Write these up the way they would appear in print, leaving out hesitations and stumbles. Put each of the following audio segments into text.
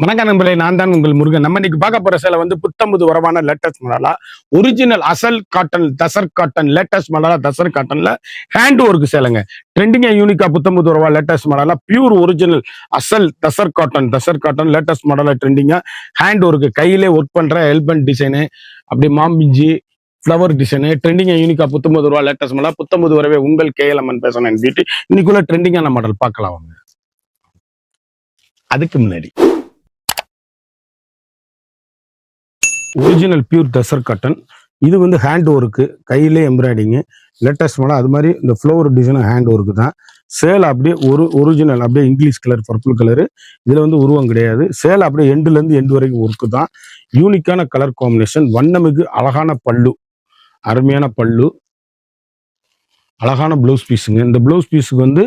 வணக்கம் நண்பர்களே, நான் தான் உங்கள் முருகன். நம்ம இன்னைக்கு பார்க்க போற சேலை வந்து புத்தம்புது உறவான லேட்டஸ்ட் மாடலா, ஒரிஜினல் அசல் காட்டன் தசர் காட்டன் லேட்டஸ்ட் மாடலா தசர் காட்டன்ல ஹேண்ட் ஒர்க் சேலைங்க. ட்ரெண்டிங்கா யூனிக்கா புத்தம்புது உறவா லேட்டஸ்ட் மாடலா பியூர் ஒரிஜினல் அசல் தசர் காட்டன் லேட்டஸ்ட் மாடலா ட்ரெண்டிங்கா ஹேண்ட் ஒர்க் கையிலே ஒர்க் பண்ற எல்பன் டிசைனு, அப்படி மாம்பிஞ்சி ஃப்ளவர் டிசைனு ட்ரெண்டிங்கா யூனிக்கா புத்தம்புது உறவா லேட்டஸ்ட் மாடலா புத்தம்புது உறவே உங்கள் கேஎல்எம்என் பேசணும் பியூட்டி. இன்னைக்குள்ள ட்ரெண்டிங்கான மாடல் பார்க்கலாம் வாங்க. அதுக்கு முன்னாடி ஒரிஜினல் பியூர் டசர் காட்டன், இது வந்து ஹேண்ட் ஒர்க்கு, கையிலே எம்ப்ராய்டிங்கு லேட்டஸ்ட் மாடல். அது மாதிரி இந்த ஃப்ளவர் டிசைனும் ஹேண்ட் ஒர்க்கு தான். சேலை அப்படியே ஒரிஜினல் அப்படியே இங்கிலீஷ் கலர் பர்பிள் கலரு. இதில் வந்து உருவம் கிடையாது. சேலை அப்படியே எண்டுலேருந்து எண்டு வரைக்கும் ஒர்க்கு தான். யூனிக்கான கலர் காம்பினேஷன், வண்ணமிகு அழகான பல்லு, அருமையான பல்லு, அழகான ப்ளவுஸ் பீஸுங்க. இந்த ப்ளவுஸ் பீஸுக்கு வந்து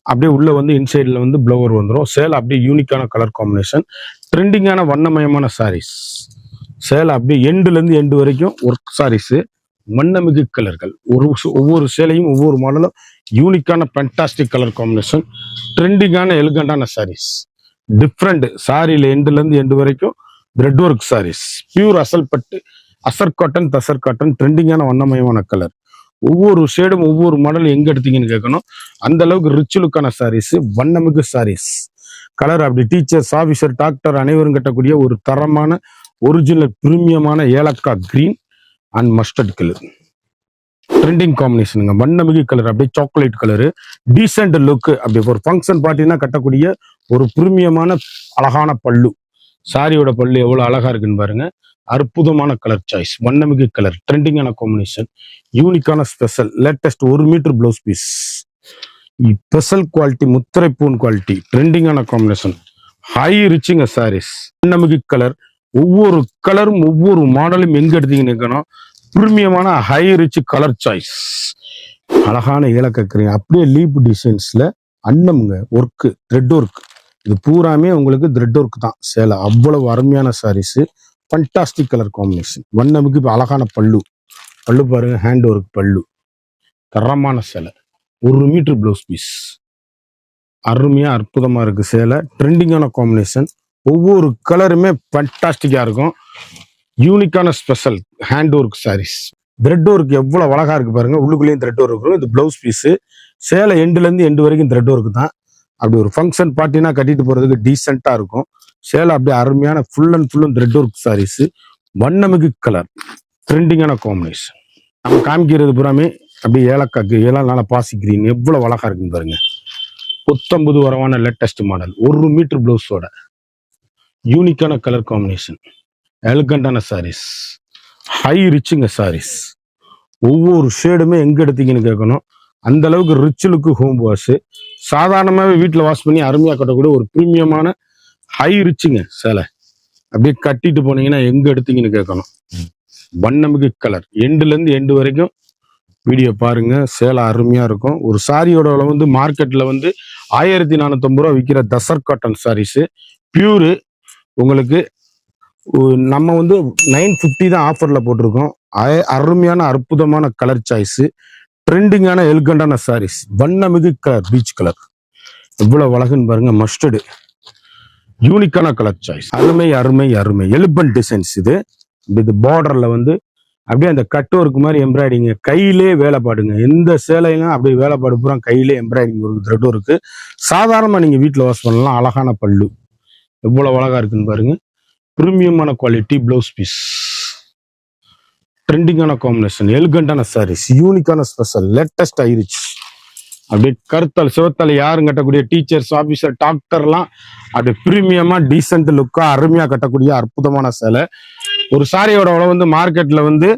அப்படியே உள்ள வந்து இன்சைடில் வந்து ப்ளவர் வந்துடும். சேலை அப்படியே யூனிக்கான கலர் காம்பினேஷன், ட்ரெண்டிங்கான வண்ணமயமான சாரீஸ். சேலை அப்படியே எண்டுலேருந்து எண்டு வரைக்கும் ஒர்க் சாரீஸு, வண்ணமிகு கலர்கள். ஒவ்வொரு சேலையும் ஒவ்வொரு மாடலும் யூனிக்கான ஃபேண்டாஸ்டிக் கலர் காம்பினேஷன், ட்ரெண்டிங்கான எலிகண்டான சாரீஸ். டிஃப்ரெண்ட் சாரியில் எண்டுலேருந்து எண்டு வரைக்கும் த்ரெட் ஒர்க் சாரீஸ், பியூர் அசல் பட்டு அசர் காட்டன் தசர் காட்டன், ட்ரெண்டிங்கான வண்ணமயமான கலர். ஒவ்வொரு ஷேடும் ஒவ்வொரு மாடல் எங்க எடுத்தீங்கன்னு கேட்கணும். அந்த அளவுக்கு ரிச் லுக்கான சாரீஸ், வண்ணமிகு சாரீஸ். கலர் அப்படி டீச்சர்ஸ், ஆஃபீஸர், டாக்டர் அனைவரும் கட்டக்கூடிய ஒரு தரமான ஒரிஜினல் பிரீமியமான ஏலக்காய் green and mustard colour trending காம்பினேஷனுங்க. வண்ணமிகு கலர் அப்படியே சாக்லேட் கலரு, டீசென்ட் லுக்கு. அப்படி ஒரு ஃபங்க்ஷன் பார்ட்டினா கட்டக்கூடிய ஒரு பிரீமியமான அழகான பல்லு. சாரியோட பல்லு எவ்வளவு அழகா இருக்குன்னு பாருங்க. அற்புதமான கலர் சாய்ஸ், வண்ணமிகு கலர், ட்ரெண்டிங்கான காம்பினேஷன், யூனிக்கான special latest 1 metre blouse piece, special quality, முத்திரைப்பூன் குவாலிட்டி, ட்ரெண்டிங்கான காம்பினேஷன், ஹை ரிச்சிங் சாரீஸ், வண்ணமிகு கலர். ஒவ்வொரு கலரும் ஒவ்வொரு மாடலும் எங்க எடுத்தீங்கன்னு இருக்கணும். பிரீமியமான ஹை ரிச் கலர் சாய்ஸ், அழகான ஏலக்காய் அப்படியே லீப் டிசைன்ஸ்ல அன்னமுங்க ஒர்க்கு, த்ரெட் ஒர்க். இது பூராமே உங்களுக்கு த்ரெட் ஒர்க் தான். சேலை அவ்வளவு அருமையான சாரீஸ், ஃபண்டாஸ்டிக் கலர் காம்பினேஷன், வண்ணமுக்கு அழகான பல்லு. பல்லு பாருங்க, ஹேண்ட் ஒர்க் பல்லு, தரமான சேலை, 1 மீட்டர் பிளவுஸ் பீஸ், அருமையா அற்புதமா இருக்கு சேலை. ட்ரெண்டிங்கான காம்பினேஷன், ஒவ்வொரு கலருமே ஃபண்டாஸ்டிக்கா இருக்கும். யூனிக்கான special hand work saris. Thread work எவ்வளவு அழகா இருக்கு பாருங்க. உள்ளுக்குள்ளேயும் த்ரெட் ஒர்க் இருக்கும். இது பிளவுஸ் பீஸு. சேலை எண்டுலேருந்து எண்டு வரைக்கும் த்ரெட் ஒர்க் தான். அப்படி ஒரு ஃபங்க்ஷன் பார்ட்டினா கட்டிட்டு போறதுக்கு டீசெண்டா இருக்கும். சேலை அப்படியே அருமையான ஃபுல் அண்ட் ஃபுல்லும் த்ரெட் ஒர்க் சாரீஸ், வண்ணமிகு கலர், ட்ரெண்டிங்கான காம்பினேஷன். நம்ம காமிக்கிறது புறாமே அப்படியே ஏலக்காக்கு ஏழாம் நாள பாசி கிரீன் எவ்வளவு அழகா இருக்குன்னு பாருங்க. புத்தம்புது வரவான லேட்டஸ்ட் மாடல், 1 மீட்டர் பிளவுஸோட யூனிக்கான கலர் காம்பினேஷன், எலிகண்டான சாரீஸ், ஹை ரிச்சுங்க சாரீஸ். ஒவ்வொரு ஷேடுமே எங்க எடுத்தீங்கன்னு கேட்கணும். அந்த அளவுக்கு ரிச் லுக்கு ஹோம் வாஷ். சாதாரணமாகவே வீட்டில் வாஷ் பண்ணி அருமையாக கட்டக்கூடிய ஒரு பிரீமியமான ஹை ரிச்சுங்க சேலை. அப்படியே கட்டிட்டு போனீங்கன்னா எங்க எடுத்தீங்கன்னு கேட்கணும். வண்ணமிகு கலர், எண்டுலேருந்து எண்டு வரைக்கும் வீடியோ பாருங்க. சேலை அருமையா இருக்கும். ஒரு சாரியோட விலை வந்து மார்க்கெட்ல வந்து 1450 ரூபா விற்கிற தசர் காட்டன் சாரீஸ் பியூரு உங்களுக்கு நம்ம வந்து 950 தான் ஆஃபர்ல போட்டிருக்கோம். அருமையான அற்புதமான கலர் சாய்ஸ், ட்ரெண்டிங்கான எலிகண்டான சாரீஸ், வண்ணமிகு கலர் பீச் கலர் எவ்வளவு அழகுன்னு பாருங்க. மஸ்டர்டு யூனிக்கான கலர் சாய்ஸ், அருமை அருமை அருமை. எலிபன் டிசைன்ஸ் இது பார்டர்ல வந்து அப்படியே அந்த கட் ஒர்க் மாதிரி எம்ப்ராய்டிங்க, கையிலே வேலைப்பாடுங்க. எந்த சேலையிலும் அப்படியே வேலைப்பாடு பூரா கையிலே எம்ப்ராய்டிங் ஒர்க், த்ரெட் ஒர்க்கு. சாதாரணமா நீங்க வீட்டில் வாஷ் பண்ணலாம். அழகான பல்லு எவ்வளவு அழகா இருக்குன்னு பாருங்க. பிரீமியமான குவாலிட்டி பிளவுஸ் பீஸ், ட்ரெண்டிங்கான காம்பினேஷன், எலிகண்டான சாரீஸ், யூனிக்கான ஸ்பெஷல் லேட்டஸ்ட் ஐரிச். அப்படியே கருத்தால் சிவத்தால் யாரும் கட்டக்கூடிய டீச்சர்ஸ், ஆபீசர், டாக்டர்லாம் அப்படியே பிரீமியமா டீசென்ட் லுக்கா அருமையா கட்டக்கூடிய அற்புதமான சேலை. ஒரு சாரியோட விலை வந்து மார்க்கெட்ல வந்து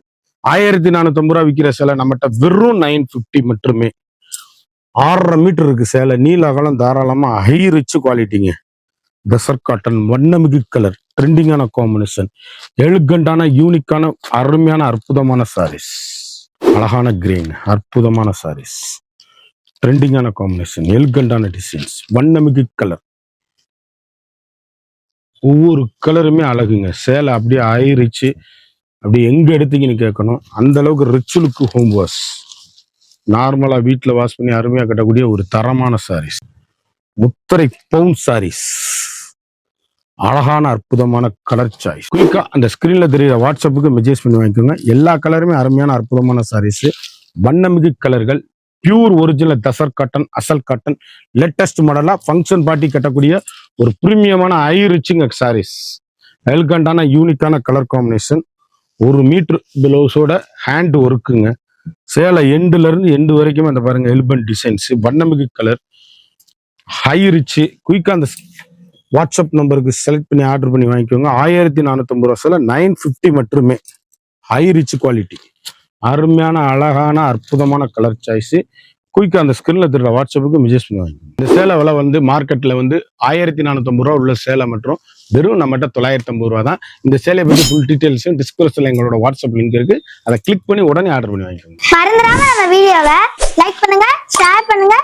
1450 ரூபா விற்கிற சேலை நம்மகிட்ட வெறும் 950 மட்டுமே. 6.5 மீட்டர் இருக்கு சேலை, நீல அகலம் தாராளமா, ஹை ரிச் குவாலிட்டிங்க. டெசர்ட் காட்டன், வண்ணமிகு கலர், ட்ரெண்டிங்கான காம்பினேஷன், எலிகண்டான யூனிக்கான அருமையான அற்புதமான சாரீஸ், அழகான கிரீன், அற்புதமான சாரீஸ், ட்ரெண்டிங்கான காம்பினேஷன், எலிகண்டான டிசைன்ஸ், வண்ணமிகு கலர். ஒவ்வொரு கலருமே அழகுங்க. சேலை அப்படியே ஆயிருச்சு. அப்படியே எங்க எடுத்தீங்கன்னு கேட்கணும். அந்த அளவுக்கு ரிச் லுக்கு ஹோம் வாஷ். நார்மலா வீட்டில் வாஷ் பண்ணி அருமையா கட்டக்கூடிய ஒரு தரமான சாரீஸ், முத்திரை பவுன் சாரீஸ், அழகான அற்புதமான கலர் சாய்ஸ். குயிக்கா அந்த ஸ்கிரீன்ல தெரியுற வாட்ஸ்அப்புக்கு மெசேஜ் பண்ணி வாங்கிக்கோங்க. எல்லா கலருமே அருமையான அற்புதமான சாரீஸ், வண்ணமிகு கலர்கள், பியூர் ஒரிஜினல் தசர் காட்டன், அசல் காட்டன், லேட்டஸ்ட் மாடலா ஃபங்க்ஷன் பார்ட்டி கட்டக்கூடிய ஒரு பிரீமியமான ஹை ரிச்சிங் சாரீஸ். எலிகண்டான யூனிக்கான கலர் காம்பினேஷன், 1 மீட்டர் பிளவுஸோட ஹேண்ட் ஒர்க்குங்க. சேலை எண்டுல இருந்து எண்டு வரைக்கும் அந்த பாருங்க எலிபன் டிசைன்ஸ், வண்ணமிகு கலர், ஹை ரிச்சு. குயிக்கா அந்த வாட்ஸ்அப் நம்பருக்கு செலக்ட் பண்ணி ஆர்டர் பண்ணி வாங்கிக்கோங்க. 1450 ரூபா சேலை 950 மட்டுமே. ஹை ரிச் குவாலிட்டி, அருமையான அழகான அற்புதமான கலர் சாய்ஸ். குயிக்கா அந்த ஸ்கிரீன்ல தெரியுற வாட்ஸ்அப்புக்கு மெசேஜ் பண்ணி வாங்கிக்கோங்க. இந்த சேலை விலை வந்து மார்க்கெட்ல வந்து 1450 ரூபா உள்ள சேலை மற்றும் வெறும் நம்மகிட்ட 950 ரூபா தான். இந்த சேலையை பற்றி ஃபுல் டீடைல்ஸும் டிஸ்கிரிப்ஷன்ல எங்களோட வாட்ஸ்அப் லிங்க் இருக்கு, அதை கிளிக் பண்ணி உடனே ஆர்டர் பண்ணி வாங்கிக்கோங்க. மறந்துடாம நம்ம வீடியோவை லைக் பண்ணுங்க, ஷேர் பண்ணுங்க,